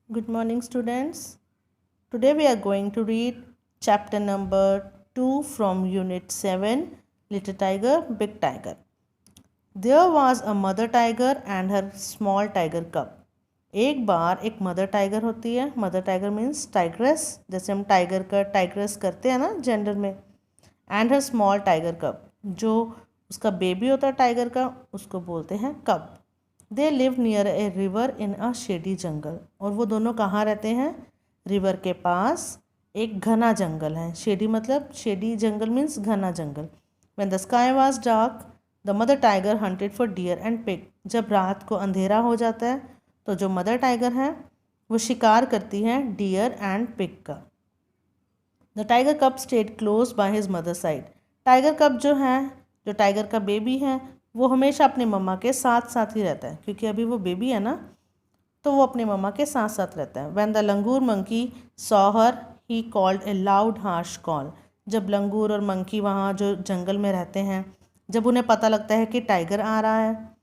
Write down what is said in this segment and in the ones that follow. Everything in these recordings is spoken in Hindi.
Good morning, students. Today we are going to read chapter number 2 from Unit 7 Little Tiger, Big Tiger. There was a mother tiger and her small tiger cub. एक बार एक मदर टाइगर होती है. मदर टाइगर मीन्स टाइग्रेस, जैसे हम टाइगर का टाइग्रेस करते हैं ना जेंडर में. And her small tiger cub, जो उसका बेबी होता है टाइगर का, उसको बोलते हैं cub. They live near a river in a shady jungle. और वो दोनों कहाँ रहते हैं? रिवर के पास एक घना जंगल है. शेडी मतलब, शेडी जंगल मीन्स घना जंगल. When the sky was dark the mother tiger hunted for deer and pig. जब रात को अंधेरा हो जाता है तो जो मदर टाइगर है वो शिकार करती है डियर एंड पिग का. The tiger cub stayed close by his mother side. Tiger cub जो है, जो टाइगर का बेबी है, वो हमेशा अपनी मम्मा के साथ साथ ही रहता है, क्योंकि अभी वो बेबी है ना, तो वो अपनी मम्मा के साथ साथ रहता है. When the langur monkey saw her he called a loud harsh call. जब लंगूर और मंकी वहाँ जो जंगल में रहते हैं, जब उन्हें पता लगता है कि टाइगर आ रहा है,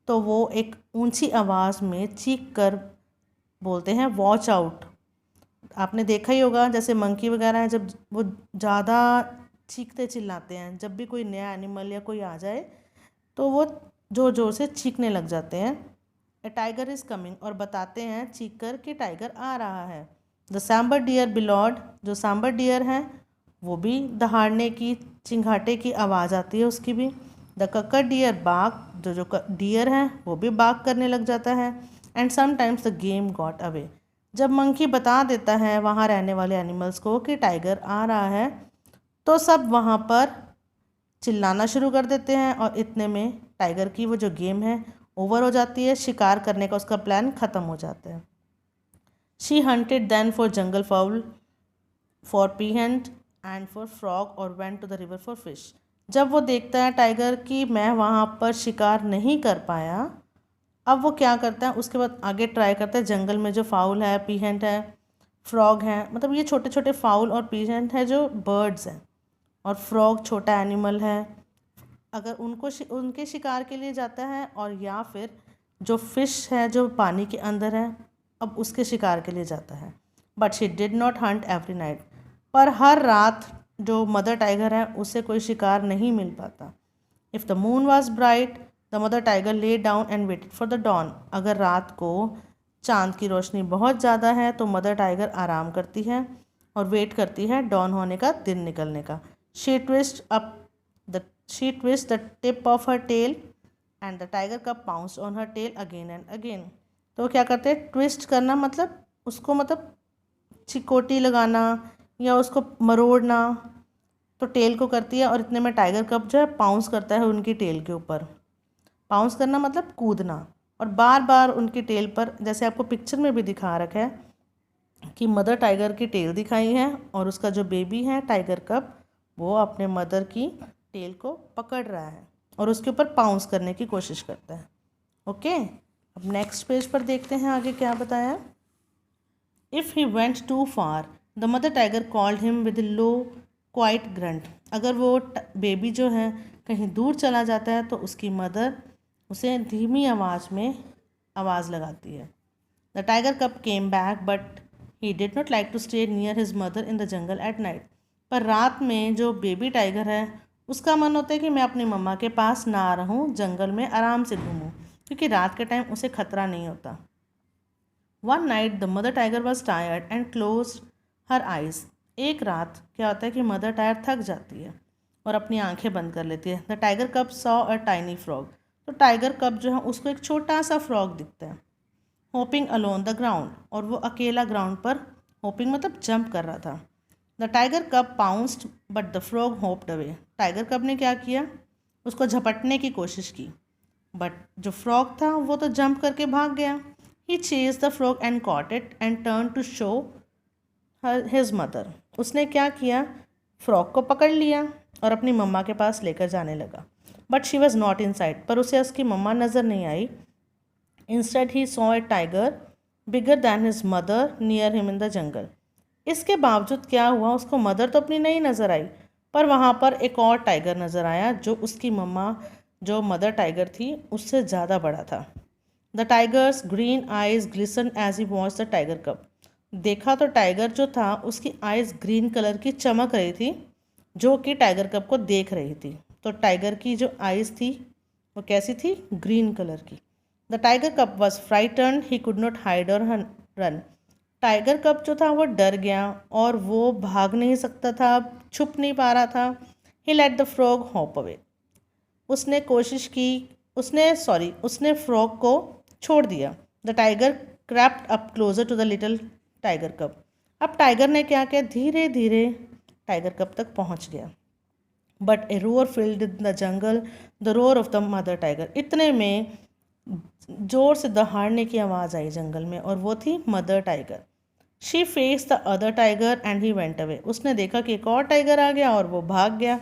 तो वो एक ऊंची आवाज़ में चीख कर बोलते हैं वॉच आउट. आपने देखा ही होगा, जैसे मंकी वगैरह हैं, जब वो ज़्यादा चीखते चिल्लाते हैं, जब भी कोई नया एनिमल या कोई आ जाए तो वो ज़ोर ज़ोर से चीखने लग जाते हैं. ए टाइगर इज़ कमिंग, और बताते हैं चीख कर कि टाइगर आ रहा है. The sambar deer bellowed. जो सांबर डियर हैं वो भी दहाड़ने की, चिंघाटे की आवाज़ आती है उसकी भी. द कक्कर डियर बाग. जो डियर हैं वो भी बाग करने लग जाता है. And sometimes the game got away. जब मंकी बता देता है वहाँ रहने वाले एनिमल्स को कि टाइगर आ रहा है, तो सब वहाँ पर चिल्लाना शुरू कर देते हैं, और इतने में टाइगर की वो जो गेम है ओवर हो जाती है. शिकार करने का उसका प्लान ख़त्म हो जाता है. She hunted then for jungle fowl, for peahen and for frog, और went to the river for fish. जब वो देखता है टाइगर कि मैं वहाँ पर शिकार नहीं कर पाया, अब वो क्या करता है, उसके बाद आगे ट्राई करता है जंगल में जो फाउल है, पीहेंट है, फ्रॉग है, मतलब ये छोटे छोटे फाउल और पीहेंट है जो बर्ड्स हैं, और फ्रॉग छोटा एनिमल है, अगर उनको उनके शिकार के लिए जाता है. और या फिर जो फिश है जो पानी के अंदर है, अब उसके शिकार के लिए जाता है. But she did not Hunt every night. पर हर रात जो मदर टाइगर है उसे कोई शिकार नहीं मिल पाता. If the moon was bright the mother tiger lay down and waited for the dawn. अगर रात को चांद की रोशनी बहुत ज़्यादा है तो मदर टाइगर आराम करती है और वेट करती है डॉन होने का, दिन निकलने का. She twist up the she twist the tip of her tail and the tiger cub pounce on her tail again and again. तो क्या करते हैं, ट्विस्ट करना मतलब उसको, मतलब चिकोटी लगाना या उसको मरोड़ना, तो टेल को करती है, और इतने में टाइगर कब जो है पाउंस करता है उनकी टेल के ऊपर. पाउंस करना मतलब कूदना, और बार बार उनकी टेल पर, जैसे आपको पिक्चर में भी दिखा रखा है कि मदर टाइगर की टेल दिखाई है, और उसका जो बेबी है टाइगर कब, वो अपने मदर की टेल को पकड़ रहा है और उसके ऊपर पाउंस करने की कोशिश करता है. ओके, अब नेक्स्ट पेज पर देखते हैं आगे क्या बताया. If he went too far the mother tiger called him with low quiet grunt. अगर वो बेबी जो है कहीं दूर चला जाता है तो उसकी मदर उसे धीमी आवाज़ में आवाज़ लगाती है. The tiger cub came back but he did not like to stay near his mother in the jungle at night. पर रात में जो बेबी टाइगर है उसका मन होता है कि मैं अपनी मम्मा के पास ना रहूं, जंगल में आराम से घूमूं, क्योंकि रात के टाइम उसे खतरा नहीं होता. One night the mother tiger was tired and close her eyes. एक रात क्या होता है कि मदर टाइगर थक जाती है और अपनी आंखें बंद कर लेती है. द टाइगर कब सॉ अ टाइनी फ्रॉग. तो टाइगर कब जो है उसको एक छोटा सा फ्रॉग दिखता है, होपिंग अलोन द ग्राउंड, और वो अकेला ग्राउंड पर, होपिंग मतलब जंप कर रहा था. द टाइगर कब pounced but the frog hoped away. Tiger कब ने क्या किया, उसको झपटने की कोशिश की, बट जो फ्रॉग था वो तो जंप करके भाग गया. He chase the frog and caught it and turn to show his mother. उसने क्या किया, फ्रॉग को पकड़ लिया और अपनी मम्मा के पास लेकर जाने लगा. But she was not in sight. पर उसे उसकी मम्मा नज़र नहीं आई. Instead he saw a tiger bigger than his mother near him in the jungle. इसके बावजूद क्या हुआ, उसको मदर तो अपनी नहीं नज़र आई, पर वहाँ पर एक और टाइगर नज़र आया जो उसकी मम्मा, जो मदर टाइगर थी, उससे ज़्यादा बड़ा था. The tiger's green eyes glisten as he watch the tiger cub. देखा तो टाइगर जो था उसकी आइज ग्रीन कलर की चमक रही थी, जो कि टाइगर कब को देख रही थी। तो टाइगर की जो आइज थी वो कैसी थी? ग्रीन कलर की। The tiger cup was frightened, he could not hide और रन। टाइगर कप जो था वो डर गया और वो भाग नहीं सकता था, छुप नहीं पा रहा था। He let the frog hop away. उसने कोशिश की, उसने फ्रॉग को छोड़ दिया। The tiger crept up closer to the little tiger cub. अब टाइगर ने क्या किया? धीरे धीरे टाइगर कप तक पहुंच गया। But A roar filled the jungle, the roar of the mother tiger. इतने में जोर से दहाड़ने की आवाज़ आई जंगल में, और वो थी mother tiger. She face the other tiger and he went away. उसने देखा कि एक और टाइगर आ गया और वो भाग गया।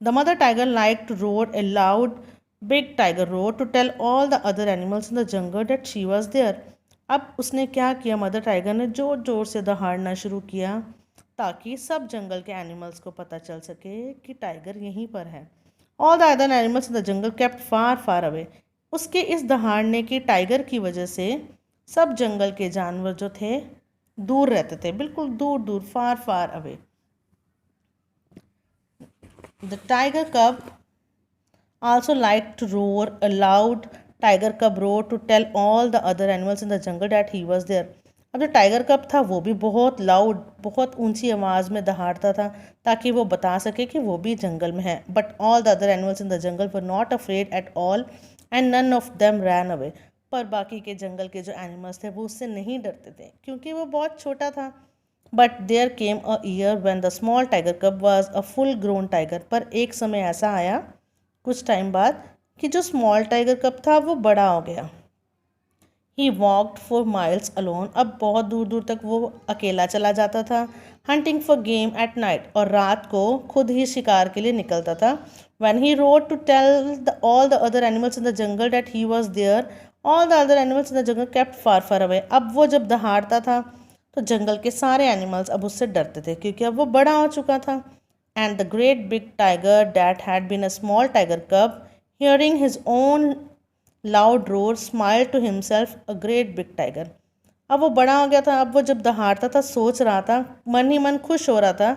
The mother tiger like to roar a loud big tiger roar to tell all the other animals in the jungle that she was there. अब उसने क्या किया? मदर टाइगर ने जोर जोर से दहाड़ना शुरू किया ताकि सब जंगल के एनिमल्स को पता चल सके कि टाइगर यहीं पर है। All the other animals in the jungle kept far far away. उसके इस दहाड़ने की, टाइगर की वजह से सब जंगल के जानवर जो थे दूर रहते थे, बिल्कुल दूर दूर, फार फार अवे। द टाइगर कब also liked to roar a loud tiger cub roar to tell all the other animals in the jungle that he was there. अब जो टाइगर कब था वो भी बहुत लाउड, बहुत ऊंची आवाज़ में दहाड़ता था ताकि वो बता सके कि वो भी जंगल में है। But all the other animals in the jungle were not afraid at all and none of them ran away. पर बाकी के जंगल के जो एनिमल्स थे वो उससे नहीं डरते थे क्योंकि वो बहुत छोटा था। But there came a year when the small tiger cub was a full grown tiger. पर एक समय ऐसा आया कुछ टाइम बाद कि जो स्मॉल टाइगर कब था वो बड़ा हो गया। He walked for miles alone. अब बहुत दूर दूर तक वो अकेला चला जाता था। Hunting for game at night. और रात को खुद ही शिकार के लिए निकलता था। When he roared to tell all the other animals in the jungle that he was there, all the other animals in the jungle kept far far away. अब वो जब दहाड़ता था तो जंगल के सारे एनिमल्स अब उससे डरते थे क्योंकि अब वो बड़ा हो चुका था। And the great big tiger that had been a small tiger cub, hearing his own loud roar, smiled to himself, a great big tiger. अब वो बड़ा हो गया था। अब वो जब दहाड़ता था सोच रहा था, मन ही मन खुश हो रहा था,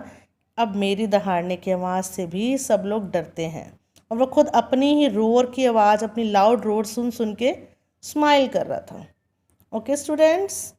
अब मेरी दहाड़ने की आवाज़ से भी सब लोग डरते हैं। और वो खुद अपनी ही रोर की आवाज़, अपनी लाउड रोर सुन सुन के स्माइल कर रहा था। Okay students,